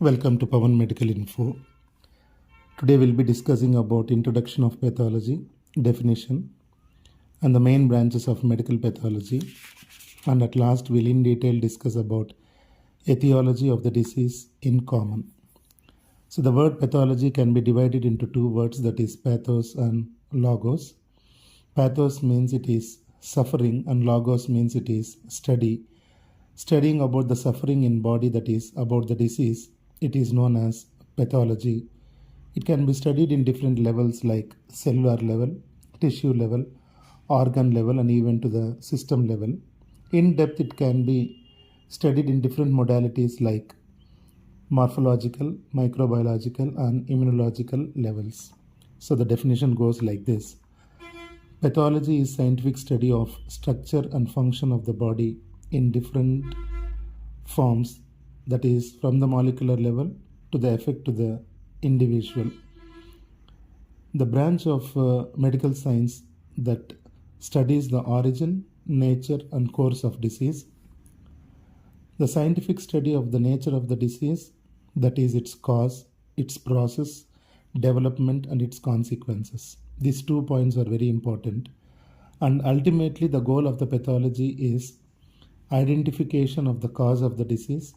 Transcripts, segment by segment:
Welcome to Pawan Medical Info. Today we'll be discussing about introduction of pathology, definition, and the main branches of medical pathology. And at last we'll in detail discuss about etiology of the disease in common. So the word pathology can be divided into two words, that is pathos and logos. Pathos means it is suffering and logos means it is study. Studying about the suffering in body, that is about the disease, it is known as pathology. It can be studied in different levels like cellular level, tissue level, organ level, and even to the system level. In depth, it can be studied in different modalities like morphological, microbiological, and immunological levels. So the definition goes like this. Pathology is scientific study of structure and function of the body in different forms, that is from the molecular level to the effect to the individual. The branch of medical science that studies the origin, nature, and course of disease. The scientific study of the nature of the disease, that is its cause, its process, development, and its consequences. These 2 points are very important. And ultimately, the goal of the pathology is identification of the cause of the disease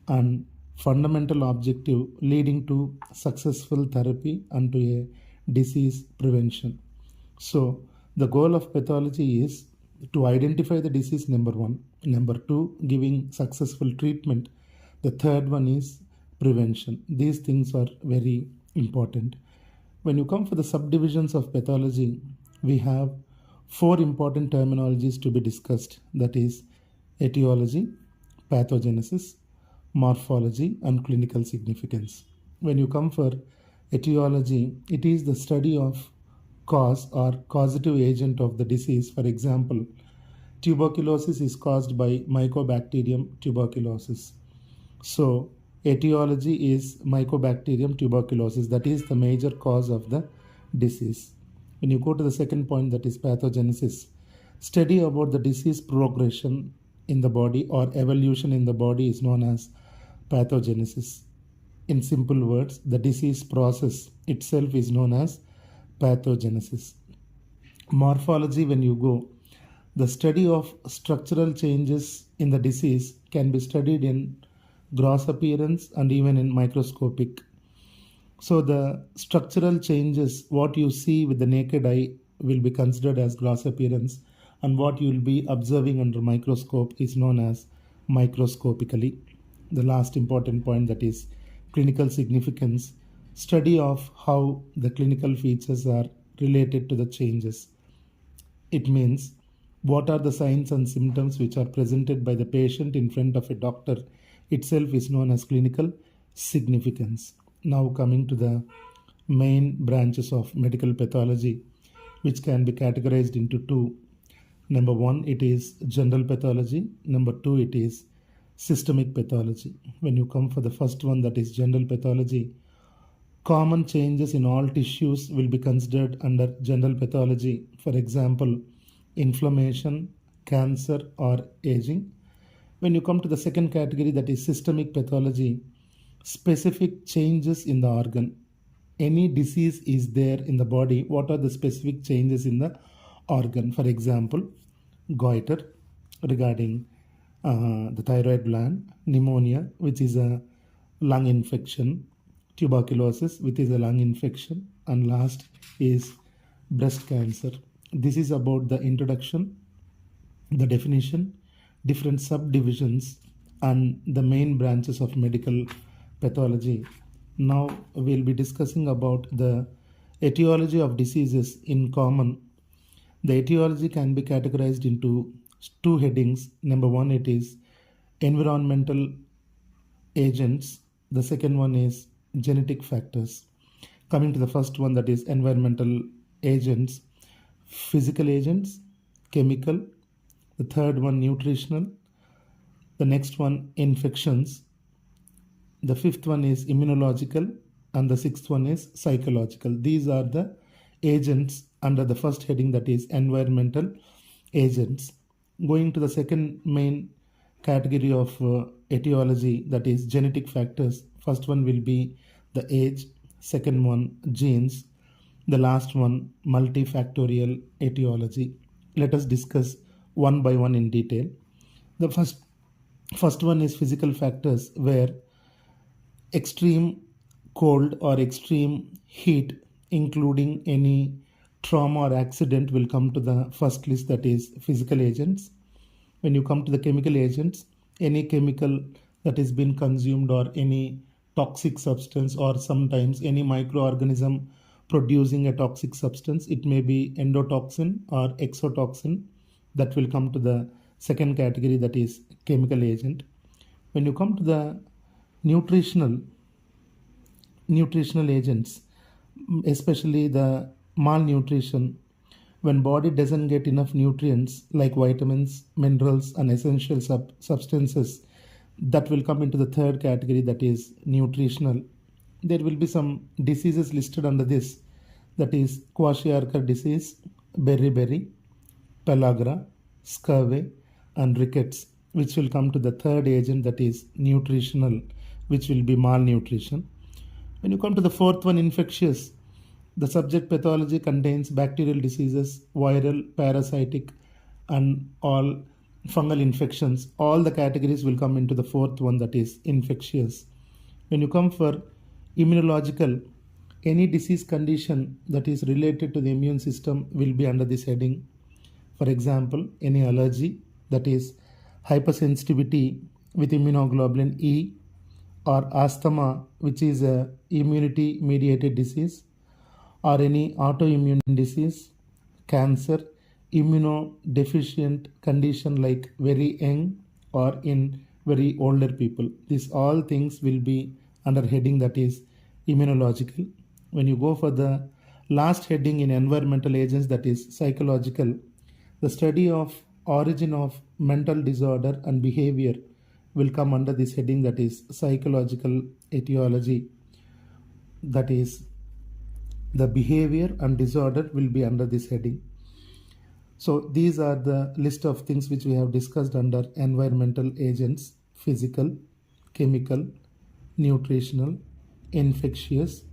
and fundamental objective leading to successful therapy and to a disease prevention. So the goal of pathology is to identify the disease, number one. Number two, giving successful treatment. The third one is prevention. These things are very important. When you come for the subdivisions of pathology, we have 4 important terminologies to be discussed, that is etiology, pathogenesis, morphology, and clinical significance. When you come for etiology, it is the study of cause or causative agent of the disease. For example, tuberculosis is caused by Mycobacterium tuberculosis. So etiology is Mycobacterium tuberculosis, that is the major cause of the disease. When you go to the second point, that is pathogenesis, study about the disease progression in the body or evolution in the body is known as pathogenesis. In simple words, the disease process itself is known as pathogenesis. Morphology, when you go, the study of structural changes in the disease can be studied in gross appearance and even in microscopic. So the structural changes, what you see with the naked eye, will be considered as gross appearance, and what you will be observing under microscope is known as microscopically. The last important point, that is clinical significance, study of how the clinical features are related to the changes. It means what are the signs and symptoms which are presented by the patient in front of a doctor itself is known as clinical significance. Now coming to the main branches of medical pathology, which can be categorized into 2. Number 1, it is general pathology. Number 2, it is systemic pathology. When you come for the first one, that is general pathology, common changes in all tissues will be considered under general pathology. For example, inflammation, cancer, or aging. When you come to the second category, that is systemic pathology, specific changes in the organ. Any disease is there in the body, what are the specific changes in the organ? For example, goiter regarding the thyroid gland, pneumonia, which is a lung infection, tuberculosis, which is a lung infection, and last is breast cancer. This is about the introduction, the definition, different subdivisions, and the main branches of medical pathology. Now we'll be discussing about the etiology of diseases in common. The etiology can be categorized into 2 headings. Number 1, it is environmental agents. The second one is genetic factors. Coming to the first one, that is environmental agents, physical agents, chemical. The third one, nutritional. The next one, infections. The fifth one is immunological, and the sixth one is psychological. These are the agents under the first heading, that is environmental agents. Going to the second main category of etiology, that is genetic factors. First one will be the age, second one genes, the last one multifactorial etiology. Let us discuss one by one in detail. The first one is physical factors, where extreme cold or extreme heat, including any trauma or accident, will come to the first list, that is physical agents. When you come to the chemical agents, any chemical that has been consumed or any toxic substance, or sometimes any microorganism producing a toxic substance, it may be endotoxin or exotoxin, that will come to the second category, that is chemical agent. When you come to the nutritional agents, especially the malnutrition, when body doesn't get enough nutrients like vitamins, minerals and essential substances, that will come into the third category, that is nutritional. There will be some diseases listed under this, that is kwashiorkor disease, beriberi, pellagra, scurvy and rickets, which will come to the third agent, that is nutritional, which will be malnutrition. When you come to the fourth one, infectious, the subject pathology contains bacterial diseases, viral, parasitic and all fungal infections. All the categories will come into the fourth one, that is infectious. When you come for immunological, any disease condition that is related to the immune system will be under this heading. For example, any allergy, that is hypersensitivity with immunoglobulin E, or asthma, which is a immunity mediated disease, or any autoimmune disease, cancer, immunodeficient condition like very young or in very older people. These all things will be under heading, that is immunological. When you go for the last heading in environmental agents, that is psychological, the study of origin of mental disorder and behavior will come under this heading, that is psychological etiology. That is, the behavior and disorder will be under this heading. So these are the list of things which we have discussed under environmental agents: physical, chemical, nutritional, infectious,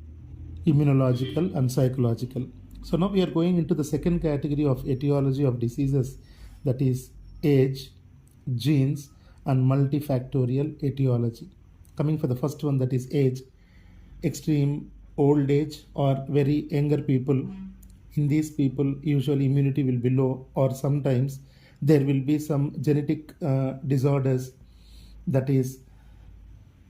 immunological and psychological. So now we are going into the second category of etiology of diseases, that is age, genes and multifactorial etiology. Coming for the first one, that is age, extreme old age or very younger people. In these people, usually immunity will be low, or sometimes there will be some genetic disorders. That is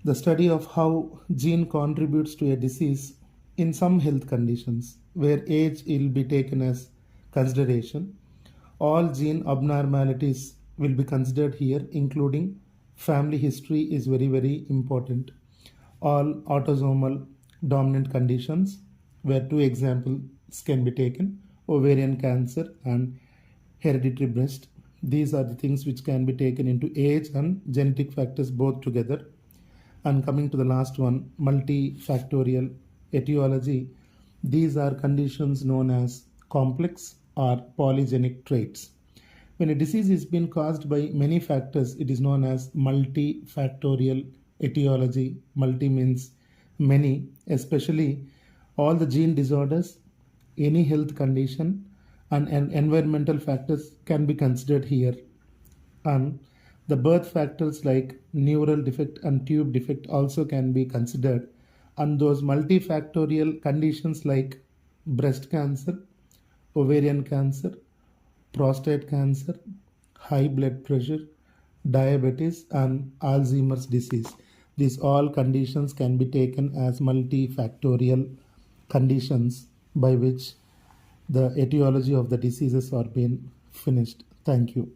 the study of how gene contributes to a disease in some health conditions, where age will be taken as consideration. All gene abnormalities will be considered here, including family history is very, very important. All autosomal dominant conditions, where two examples can be taken: ovarian cancer and hereditary breast. These are the things which can be taken into age and genetic factors both together. And coming to the last one, multifactorial etiology, these are conditions known as complex or polygenic traits. When a disease is being caused by many factors, it is known as multifactorial etiology. Multi means many, especially all the gene disorders, any health condition and environmental factors can be considered here. And the birth factors like neural defect and tube defect also can be considered. And those multifactorial conditions like breast cancer, ovarian cancer, prostate cancer, high blood pressure, diabetes and Alzheimer's disease, these all conditions can be taken as multifactorial conditions by which the etiology of the diseases are being finished. Thank you.